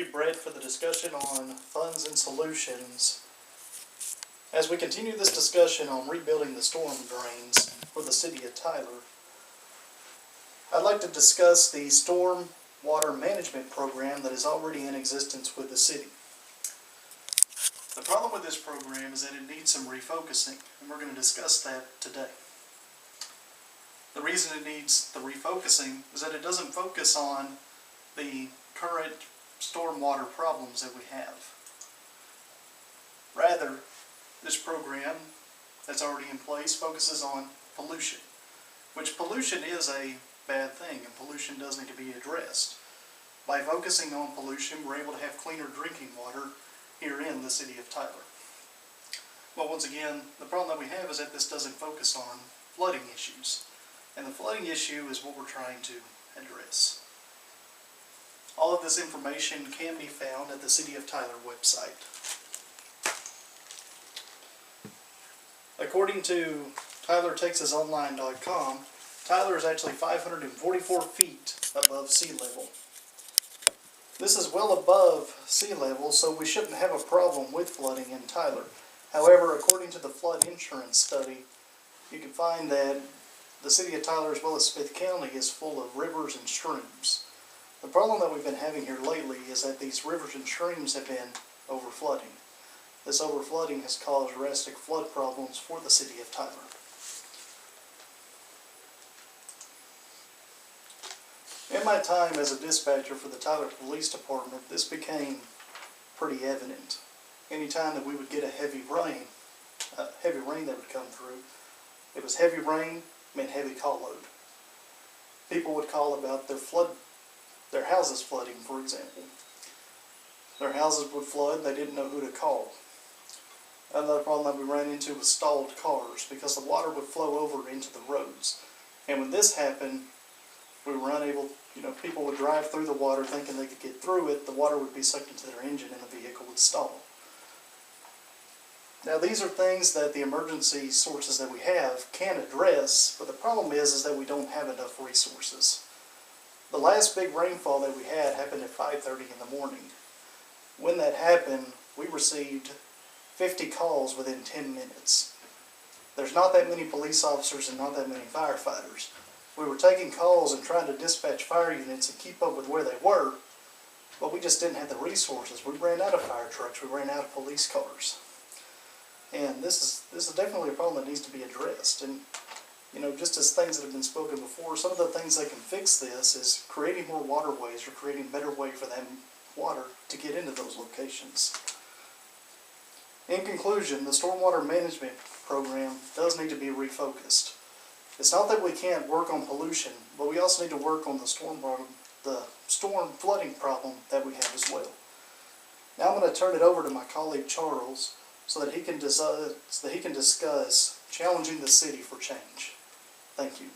you, Brett, for the discussion on funds and solutions. As we continue this discussion on rebuilding the storm drains for the city of Tyler, I'd like to discuss the storm water management program that is already in existence with the city. The problem with this program is that it needs some refocusing, and we're going to discuss that today. The reason it needs the refocusing is that it doesn't focus on the current stormwater problems that we have. Rather, this program that's already in place focuses on pollution, which pollution is a bad thing, and pollution does need to be addressed. By focusing on pollution, we're able to have cleaner drinking water here in the city of Tyler. But once again, the problem that we have is that this doesn't focus on flooding issues, and the flooding issue is what we're trying to address. All of this information can be found at the City of Tyler website. According to TylerTexasOnline.com, Tyler is actually 544 feet above sea level. This is well above sea level, so we shouldn't have a problem with flooding in Tyler. However, according to the flood insurance study, you can find that the City of Tyler, as well as Smith County, is full of rivers and streams. The problem that we've been having here lately is that these rivers and streams have been overflooding. This overflooding has caused drastic flood problems for the City of Tyler. In my time as a dispatcher for the Tyler Police Department, this became pretty evident. Anytime that we would get a heavy rain that would come through, it was heavy rain meant heavy call load. People would call about their houses flooding, for example. Their houses would flood, they didn't know who to call. Another problem that we ran into was stalled cars, because the water would flow over into the roads. And when this happened, we were unable, people would drive through the water thinking they could get through it, the water would be sucked into their engine and the vehicle would stall. Now these are things that the emergency sources that we have can address, but the problem is that we don't have enough resources. The last big rainfall that we had happened at 5:30 in the morning. When that happened, we received 50 calls within 10 minutes. There's not that many police officers and not that many firefighters. We were taking calls and trying to dispatch fire units and keep up with where they were, but we just didn't have the resources. We ran out of fire trucks, we ran out of police cars. And this is definitely a problem that needs to be addressed. And just as things that have been spoken before, some of the things that can fix this is creating more waterways or creating a better way for that water to get into those locations. In conclusion, the stormwater management program does need to be refocused. It's not that we can't work on pollution, but we also need to work on the storm flooding problem that we have as well. Now I'm going to turn it over to my colleague Charles so that he can discuss challenging the city for change. Thank you.